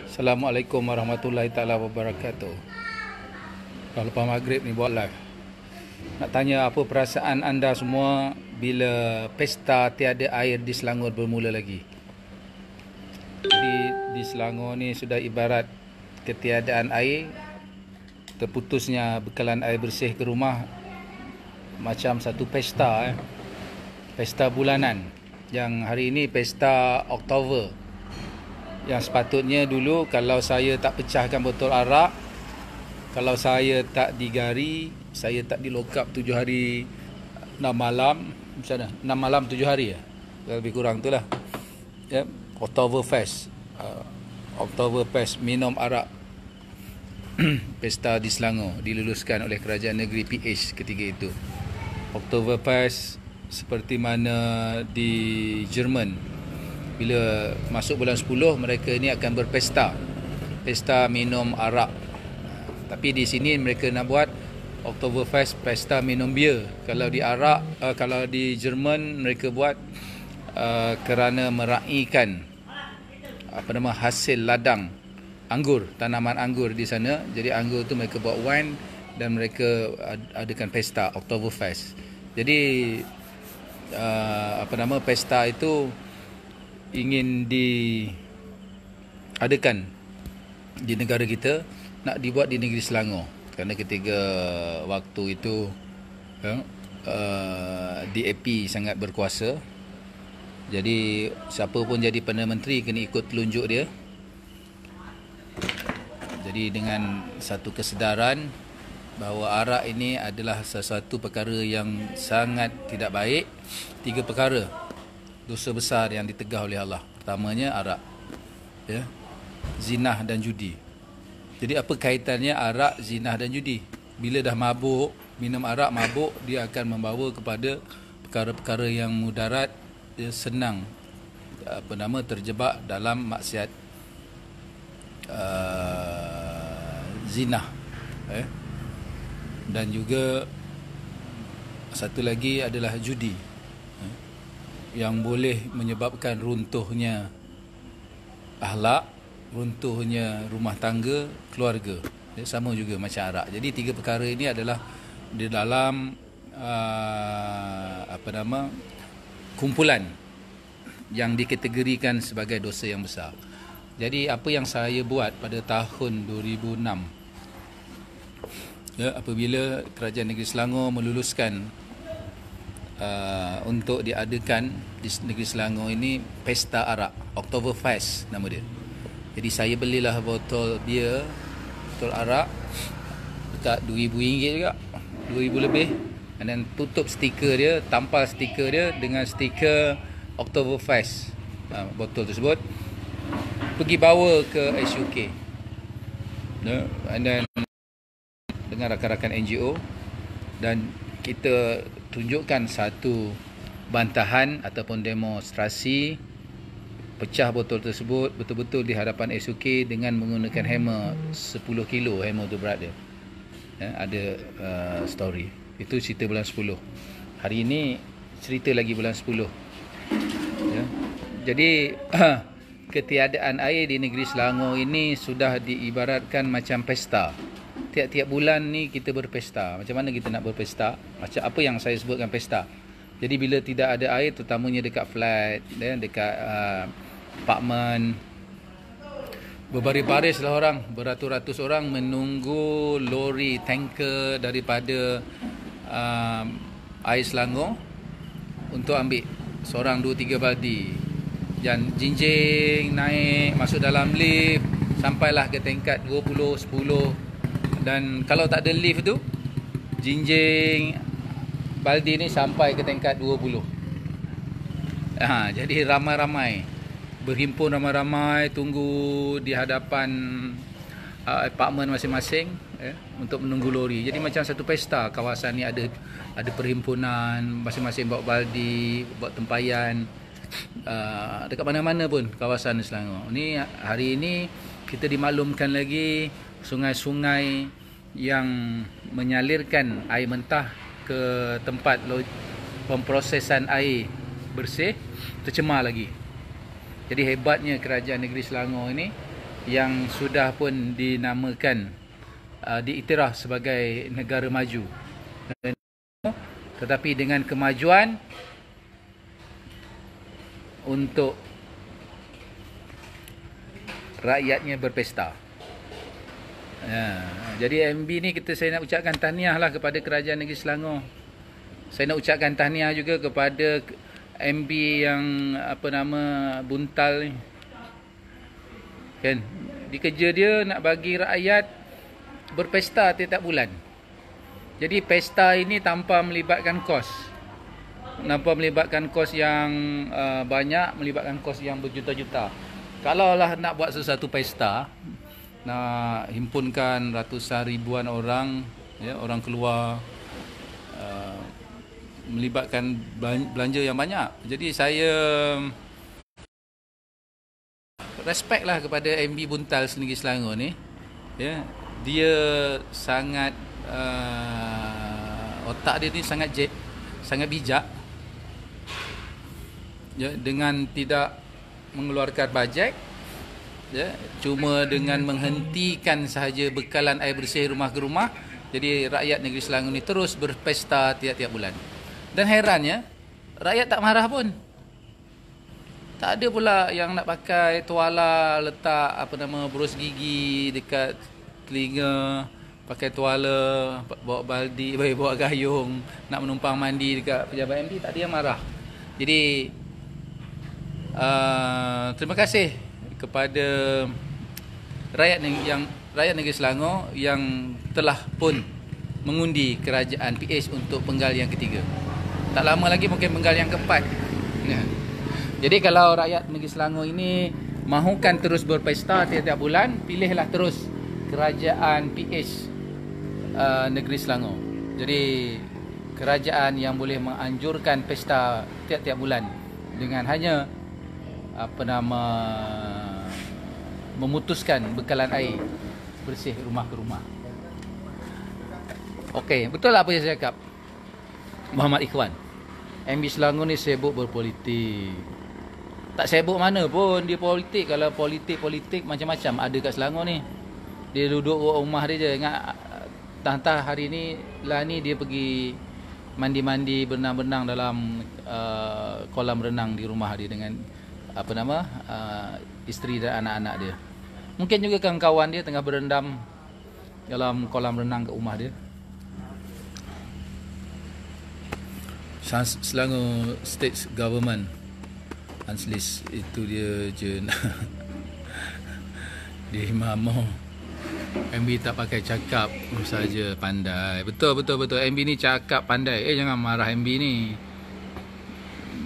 Assalamualaikum warahmatullahi taala wabarakatuh. Dah lepas maghrib ni buat live. Nak tanya apa perasaan anda semua bila pesta tiada air di Selangor bermula lagi. Jadi di Selangor ni sudah ibarat ketiadaan air, terputusnya bekalan air bersih ke rumah macam satu pesta pesta bulanan. Yang hari ini pesta Oktober. Yang sepatutnya dulu kalau saya tak pecahkan botol arak, kalau saya tak digari, saya tak di lock up 7 hari 6 malam, macam mana? 6 malam 7 hari ya? Lebih kurang tu lah. Ya, Oktoberfest. Oktoberfest minum arak. Pesta di Selangor diluluskan oleh kerajaan negeri PH ketika itu. Oktoberfest seperti mana di Jerman. Bila masuk bulan 10, mereka ni akan berpesta. Pesta minum arak. Tapi di sini mereka nak buat Oktoberfest pesta minum bir. Kalau di kalau di Jerman mereka buat kerana meraihkan hasil ladang anggur, tanaman anggur di sana. Jadi anggur tu mereka buat wine dan mereka adakan pesta Oktoberfest. Jadi pesta itu ingin diadakan di negara kita, nak dibuat di negeri Selangor. Kerana ketika waktu itu DAP sangat berkuasa. Jadi siapa pun jadi Perdana Menteri kena ikut telunjuk dia. Jadi dengan satu kesedaran bahawa arak ini adalah sesuatu perkara yang sangat tidak baik. 3 perkara dosa besar yang ditegah oleh Allah. Pertamanya arak, zinah dan judi. Jadi apa kaitannya arak, zinah dan judi? Bila dah mabuk, minum arak mabuk, dia akan membawa kepada perkara-perkara yang mudarat, dia senang terjebak dalam maksiat zinah. Dan juga satu lagi adalah judi, yang boleh menyebabkan runtuhnya akhlak, runtuhnya rumah tangga, keluarga. Dia sama juga macam arak. Jadi 3 perkara ini adalah di dalam kumpulan yang dikategorikan sebagai dosa yang besar. Jadi apa yang saya buat pada tahun 2006, apabila Kerajaan Negeri Selangor meluluskan untuk diadakan di negeri Selangor ini pesta arak, Oktoberfest nama dia. Jadi saya belilah botol bia, botol arak dekat RM2,000 juga, RM2,000 lebih, dan tutup stiker dia, tampal stiker dia dengan stiker Oktoberfest. Botol tersebut pergi bawa ke SUK, dan dengan rakan-rakan NGO, dan kita tunjukkan satu bantahan ataupun demonstrasi pecah botol tersebut betul-betul di hadapan SUK dengan menggunakan hammer 10 kilo. Hammer tu berat dia. Ada story. Itu cerita bulan 10. Hari ini cerita lagi bulan 10. Jadi ketiadaan air di negeri Selangor ini sudah diibaratkan macam pesta. Tiap-tiap bulan ni kita berpesta. Macam mana kita nak berpesta? Macam apa yang saya sebutkan pesta. Jadi bila tidak ada air, terutamanya dekat flat, dekat apartmen, berbaris-baris lah orang, beratus-ratus orang menunggu lori tanker daripada air Selangor untuk ambil seorang 2-3 baldi. Dan jinjing naik masuk dalam lift sampailah ke tingkat 20, 10. Dan kalau tak ada lift tu, jinjing baldi ni sampai ke tingkat 20. Jadi ramai-ramai berhimpun, ramai-ramai tunggu di hadapan apartmen masing-masing untuk menunggu lori. Jadi macam satu pesta. Kawasan ni ada perhimpunan, masing-masing bawa baldi, bawa tempayan. Dekat mana-mana pun kawasan Selangor. Ni hari ini kita dimaklumkan lagi sungai-sungai yang menyalirkan air mentah ke tempat pemprosesan air bersih tercemar lagi. Jadi hebatnya kerajaan negeri Selangor ini yang sudah pun dinamakan diiktiraf sebagai negara maju. Tetapi dengan kemajuan untuk rakyatnya berpesta. Jadi MB ni saya nak ucapkan tahniah lah kepada kerajaan negeri Selangor. Saya nak ucapkan tahniah juga kepada MB yang Buntal ni. Kan? Di kerja dia nak bagi rakyat berpesta tiap-tiap bulan. Jadi pesta ini tanpa melibatkan kos. Tanpa melibatkan kos yang banyak, melibatkan kos yang berjuta-juta. Kalaulah nak buat sesuatu pesta, nak himpunkan ratusan ribuan orang, ya, orang keluar, melibatkan belanja yang banyak. Jadi saya respect lah kepada MB Buntal Negeri Selangor ni, ya. Dia sangat otak dia ni sangat bijak, ya, dengan tidak mengeluarkan bajet, ya, cuma dengan menghentikan sahaja bekalan air bersih rumah ke rumah. Jadi rakyat negeri Selangor ni terus berpesta tiap-tiap bulan. Dan herannya, rakyat tak marah pun. Tak ada pula yang nak pakai tuala, letak berus gigi dekat telinga, pakai tuala, bawa baldi, bawa gayung, nak menumpang mandi dekat pejabat MB. Tak ada yang marah. Jadi terima kasih kepada rakyat negeri Selangor yang telah pun mengundi kerajaan PH untuk penggal yang ketiga. Tak lama lagi mungkin penggal yang keempat. Jadi kalau rakyat negeri Selangor ini mahukan terus berpesta tiap-tiap bulan, pilihlah terus kerajaan PH negeri Selangor. Jadi kerajaan yang boleh menganjurkan pesta tiap-tiap bulan dengan hanya memutuskan bekalan air bersih rumah ke rumah. Okey, betul lah apa yang saya cakap. Muhammad Ikhwan, MB Selangor ni sibuk berpolitik. Tak sibuk mana pun dia politik. Kalau politik macam-macam ada kat Selangor ni. Dia duduk rumah dia je. Ingat entah hari ni lah ni dia pergi mandi-mandi, berenang-berenang dalam kolam renang di rumah dia dengan isteri dan anak-anak dia. Mungkin juga kawan-kawan dia tengah berendam dalam kolam renang kat rumah dia. Selangor State Government Anslis itu dia je. Dia mamo. MB tak pakai cakap saja pandai. Betul. MB ni cakap pandai. Jangan marah MB ni.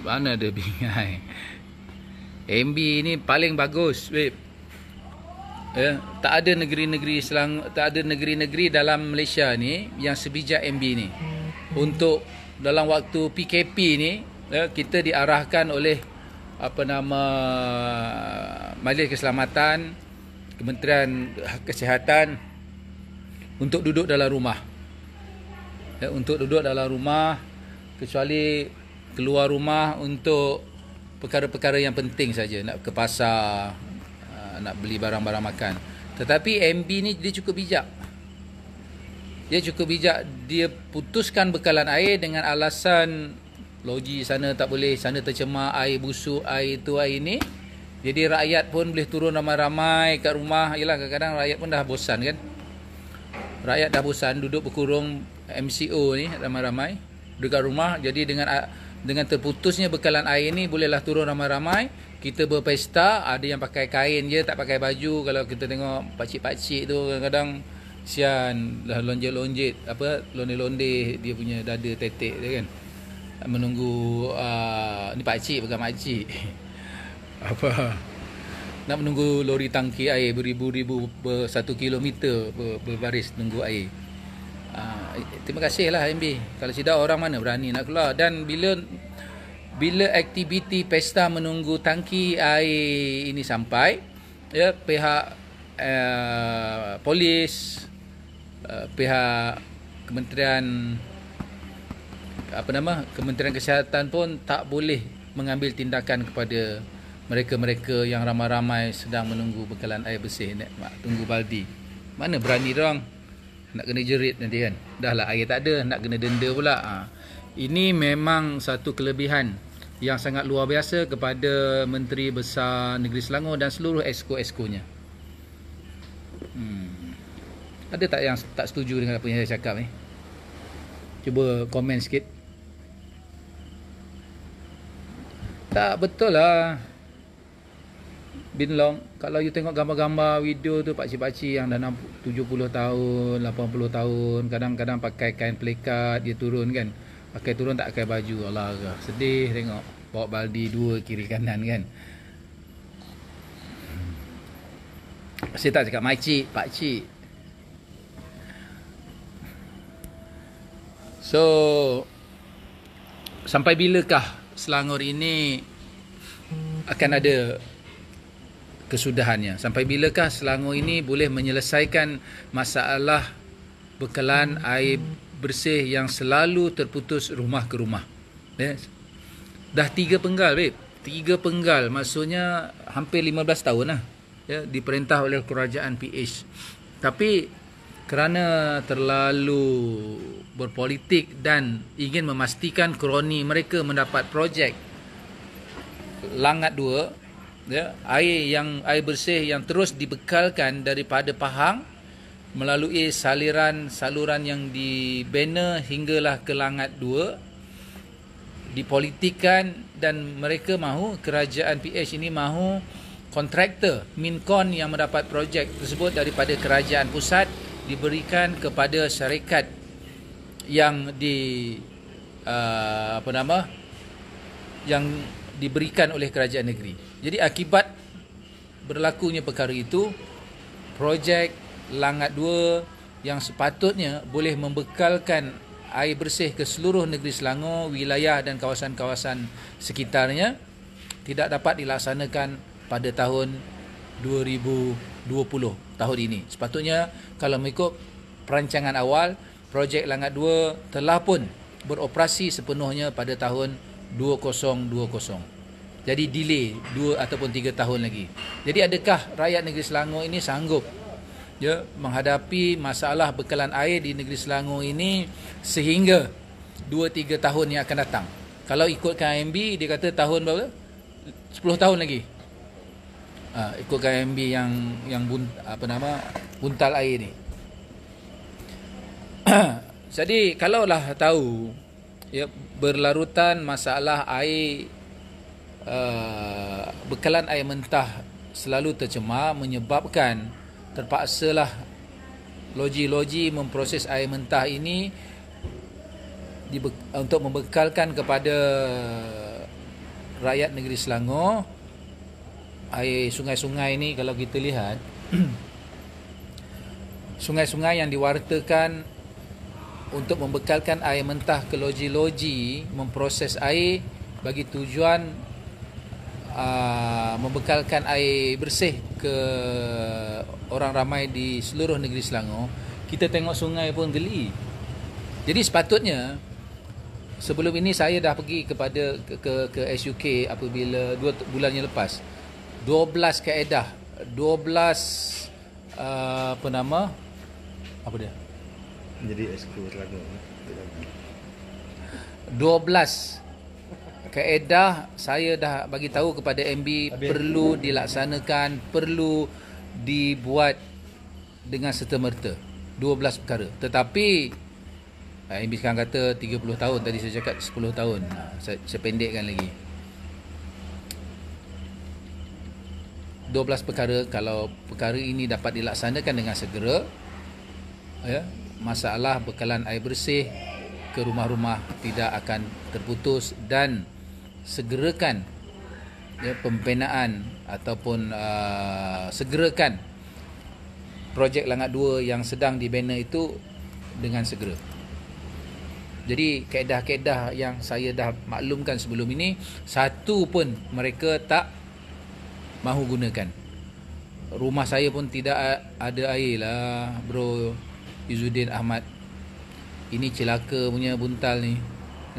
Mana ada bingai. MB ni paling bagus, babe. Ya, tak ada negeri-negeri Selangor, tak ada negeri-negeri dalam Malaysia ni yang sebijak MB ni. Untuk dalam waktu PKP ni, ya, kita diarahkan oleh Majlis Keselamatan, Kementerian Kesihatan untuk duduk dalam rumah. Ya, untuk duduk dalam rumah, kecuali keluar rumah untuk perkara-perkara yang penting saja, nak ke pasar, nak beli barang-barang makan. Tetapi MB ni dia cukup bijak. Dia putuskan bekalan air dengan alasan logi sana tak boleh, sana tercemar, air busuk, air tu, air ni. Jadi rakyat pun boleh turun ramai-ramai kat rumah. Yalah, kadang-kadang rakyat pun dah bosan kan. Rakyat dah bosan duduk berkurung MCO ni ramai-ramai dekat rumah. Jadi dengan terputusnya bekalan air ni, bolehlah turun ramai-ramai. Kita berpesta, ada yang pakai kain je, tak pakai baju. Kalau kita tengok pakcik-pakcik tu kadang-kadang sian, dah lonjet-lonjet, londe-londe dia punya dada tetek dia kan. Menunggu ni pakcik bukan makcik. Nak menunggu lori tangki air beribu-ribu 1 kilometer berbaris tunggu air. Terima kasih lah MB. Kalau tidak orang mana berani nak keluar. Dan bila aktiviti pesta menunggu tangki air ini sampai, ya, pihak polis, pihak Kementerian Kementerian Kesihatan pun tak boleh mengambil tindakan kepada mereka-mereka yang ramai-ramai sedang menunggu bekalan air bersih, tunggu baldi. Mana berani orang nak kena jerit nanti kan. Dah lah air tak ada, nak kena denda pula. Ini memang satu kelebihan yang sangat luar biasa kepada Menteri Besar Negeri Selangor dan seluruh esko-eskonya. Ada tak yang tak setuju dengan apa yang saya cakap ni? Cuba komen sikit. Tak betul lah Bin Long. Kalau you tengok gambar-gambar video tu, pakcik-pakcik yang dah 70 tahun, 80 tahun, kadang-kadang pakai kain pelikat, dia turun kan. Pakai turun tak pakai baju. Allah, sedih tengok. Bawa baldi dua kiri kanan kan. Saya tak cakap makcik, pakcik. So, sampai bilakah Selangor ini akan ada kesudahannya? Sampai bilakah Selangor ini boleh menyelesaikan masalah bekalan air bersih yang selalu terputus rumah ke rumah? Dah 3 penggal, babe. 3 penggal, maksudnya hampir 15 tahun lah. Diperintah oleh kerajaan PH. Tapi kerana terlalu berpolitik dan ingin memastikan kroni mereka mendapat projek Langat 2, air bersih yang terus dibekalkan daripada Pahang melalui saluran yang dibina hinggalah ke Langat 2, dipolitikkan, dan mereka mahu, kerajaan PH ini mahu kontraktor Mincon yang mendapat projek tersebut daripada kerajaan pusat diberikan kepada syarikat yang yang diberikan oleh kerajaan negeri. Jadi akibat berlakunya perkara itu, projek Langat 2 yang sepatutnya boleh membekalkan air bersih ke seluruh negeri Selangor, wilayah dan kawasan-kawasan sekitarnya, tidak dapat dilaksanakan pada tahun 2020, tahun ini. Sepatutnya kalau mengikut perancangan awal, projek Langat 2 telah pun beroperasi sepenuhnya pada tahun 2020. Jadi delay 2 ataupun 3 tahun lagi. Jadi adakah rakyat negeri Selangor ini sanggup menghadapi masalah bekalan air di negeri Selangor ini sehingga 2-3 tahun yang akan datang? Kalau ikutkan MB, dia kata tahun berapa? 10 tahun lagi. Ikutkan MB yang buntal air ni. Jadi kalaulah tahu berlarutan masalah air, bekalan air mentah selalu tercemar, menyebabkan terpaksalah loji-loji memproses air mentah ini untuk membekalkan kepada rakyat negeri Selangor. Air sungai-sungai ni kalau kita lihat sungai-sungai yang diwartakan untuk membekalkan air mentah ke loji-loji memproses air bagi tujuan membekalkan air bersih ke orang ramai di seluruh negeri Selangor. Kita tengok sungai pun geli. Jadi sepatutnya, sebelum ini saya dah pergi kepada ke SUK apabila 2 bulan yang lepas, 12 kaedah, 12 apa dia? Menjadi esko Selangor. 12 kaedah saya dah bagi tahu kepada MB perlu dilaksanakan, perlu dibuat dengan serta-merta. 12 perkara. Tetapi MB sekarang kata 30 tahun, tadi saya cakap 10 tahun. Saya pendekkan lagi. 12 perkara, kalau perkara ini dapat dilaksanakan dengan segera, masalah bekalan air bersih ke rumah-rumah tidak akan terputus, dan segerakan pembinaan ataupun segerakan projek Langat 2 yang sedang dibina itu dengan segera. Jadi kaedah-kaedah yang saya dah maklumkan sebelum ini, satu pun mereka tak mahu gunakan. Rumah saya pun tidak ada air lah, bro Izzuddin Ahmad. Ini celaka punya buntal ni.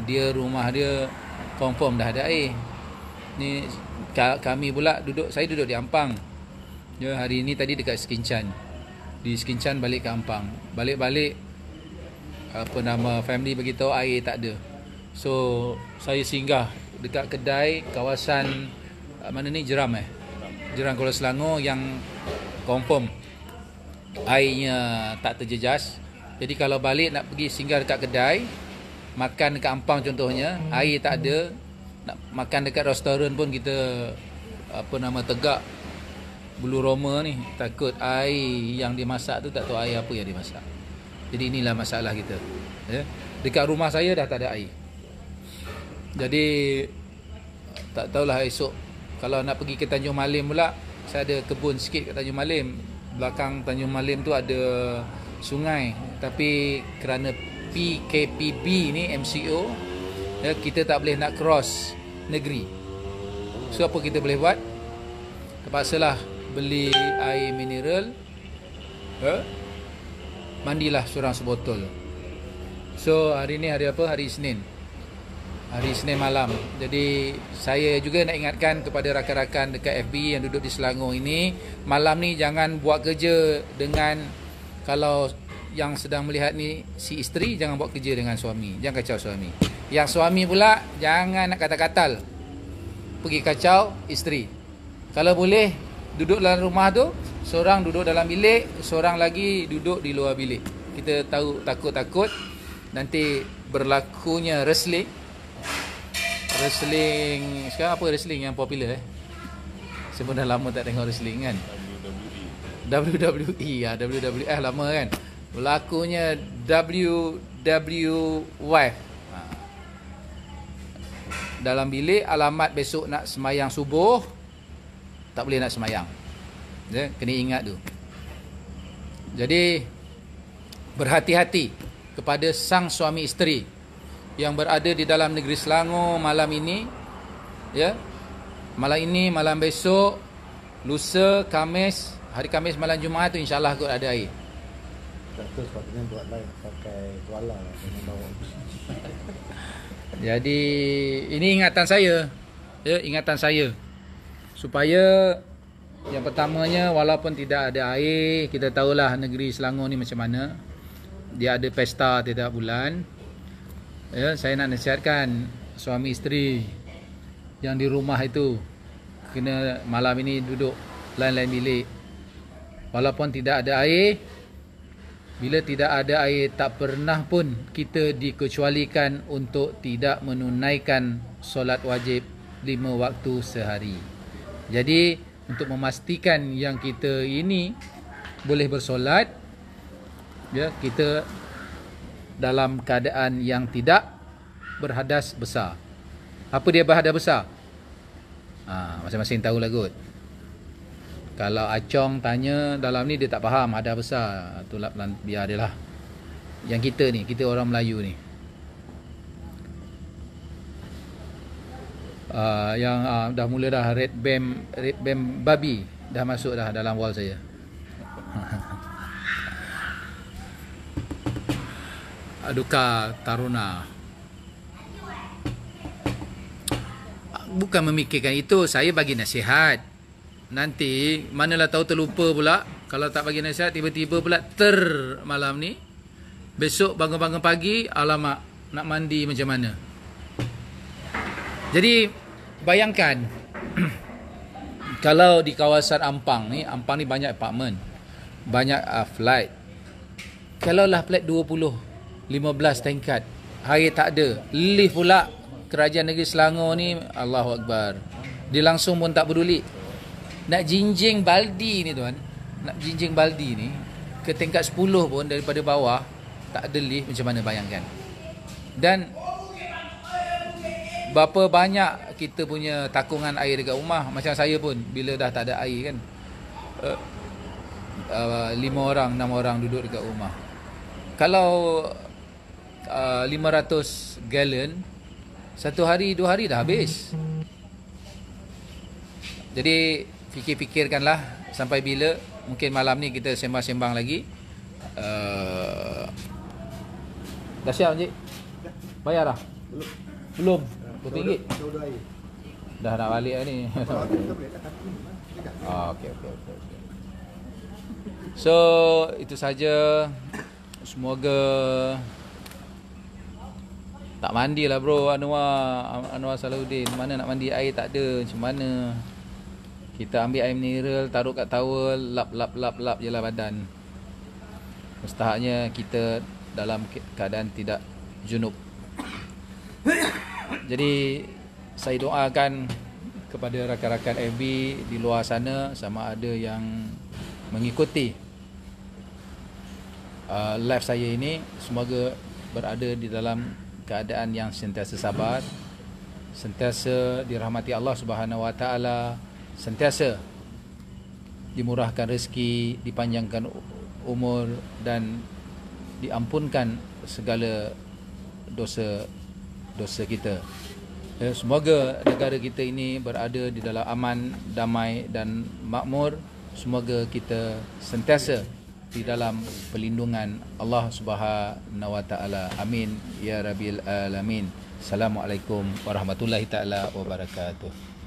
Dia rumah dia confirm dah ada air. Ni Kami pula saya duduk di Ampang. Ya, hari ini tadi dekat Skincan. Di Skincan balik ke Ampang. Balik-balik family beritahu air tak ada. So saya singgah dekat kedai kawasan mana ni, Jeram Jeram Kuala Selangor, yang confirm airnya tak terjejas. Jadi kalau balik nak pergi singgah dekat kedai, makan dekat Ampang contohnya, air tak ada, nak makan dekat restoran pun kita tegak bulu roma ni, takut air yang dimasak tu tak tahu air apa yang dimasak. Jadi inilah masalah kita, ya. Dekat rumah saya dah tak ada air. Jadi tak tahulah esok kalau nak pergi ke Tanjung Malim pula. Saya ada kebun sikit kat Tanjung Malim. Belakang Tanjung Malim tu ada sungai, tapi kerana PKPB ni MCO, ya, kita tak boleh nak cross negeri. So apa kita boleh buat? Terpaksalah beli air mineral, mandilah seorang sebotol. So hari ni hari apa? Hari Isnin. Hari Isnin malam. Jadi saya juga nak ingatkan kepada rakan-rakan dekat FB yang duduk di Selangor ini, malam ni jangan buat kerja dengan, kalau yang sedang melihat ni si isteri, jangan buat kerja dengan suami. Jangan kacau suami. Yang suami pula jangan nak kata-katal pergi kacau isteri. Kalau boleh duduk dalam rumah tu, seorang duduk dalam bilik, seorang lagi duduk di luar bilik. Kita tahu takut-takut nanti berlakunya wrestling. Sekarang apa wrestling yang popular Saya pun dah lama tak tengok wrestling kan. WWE ya, WWF lama kan. Berlakunya WWF. Dalam bilik, alamat besok nak semayang subuh, tak boleh nak semayang. Ya, kena ingat tu. Jadi berhati-hati kepada sang suami isteri yang berada di dalam negeri Selangor malam ini, ya. Malam ini, malam besok, lusa, Khamis, hari Khamis, malam Jumaat tu insya-Allah kot ada air. Doktor sepatutnya buat live pakai tuala dengan bawa. Jadi ini ingatan saya, ya, ingatan saya supaya yang pertamanya, walaupun tidak ada air, kita tahulah negeri Selangor ni macam mana. Dia ada pesta tiap bulan. Ya, saya nak nasihatkan suami isteri yang di rumah itu kena malam ini duduk lain-lain bilik. Walaupun tidak ada air, bila tidak ada air, tak pernah pun kita dikecualikan untuk tidak menunaikan solat wajib 5 waktu sehari. Jadi untuk memastikan yang kita ini boleh bersolat, ya, kita dalam keadaan yang tidak berhadas besar. Apa dia berhadas besar? Masing-masing tahulah kot. Kalau Acong tanya dalam ni dia tak faham hadas besar, itulah biar dia lah. Yang kita ni, kita orang Melayu ni, yang dah mula dah red band babi dah masuk dah dalam wall saya. Duka Taruna. Bukan memikirkan itu, saya bagi nasihat. Nanti manalah tahu terlupa pula. Kalau tak bagi nasihat, tiba-tiba pula malam ni, besok bangun-bangun pagi, alamak, nak mandi macam mana. Jadi bayangkan kalau di kawasan Ampang ni banyak apartmen, banyak flat. Kalau lah flat 20, 15 tingkat, air tak ada, lift pula. Kerajaan negeri Selangor ni, Allahu Akbar, dia langsung pun tak peduli. Nak jinjing baldi ni tuan, nak jinjing baldi ni ke tingkat 10 pun daripada bawah tak ada lift, macam mana bayangkan. Dan berapa banyak kita punya takungan air dekat rumah. Macam saya pun bila dah tak ada air kan, 5 orang 6 orang duduk dekat rumah. Kalau 500 gallon, 1 hari 2 hari dah habis. Jadi fikir-fikirkanlah sampai bila. Mungkin malam ni kita sembang-sembang lagi. Dah siap Encik? Bayar dah? Belum? RM20? Dah nak balik dah ni. Kalau kita boleh tak kaki ni. Okey. So, itu saja. Semoga tak mandilah bro Anwar Salahuddin. Mana nak mandi, air tak ada. Macam mana? Kita ambil air mineral, taruh kat towel, lap je lah badan. Mustahaknya kita dalam keadaan tidak junub. Jadi saya doakan kepada rakan-rakan FB di luar sana, sama ada yang mengikuti live saya ini, semoga berada di dalam keadaan yang sentiasa sabar, sentiasa dirahmati Allah Subhanahu Wa Taala, sentiasa dimurahkan rezeki, dipanjangkan umur dan diampunkan segala dosa kita. Semoga negara kita ini berada di dalam aman, damai dan makmur. Semoga kita sentiasa di dalam perlindungan Allah Subhanahu Wa Taala. Amin ya rabbil alamin. Assalamualaikum warahmatullahi taala wabarakatuh.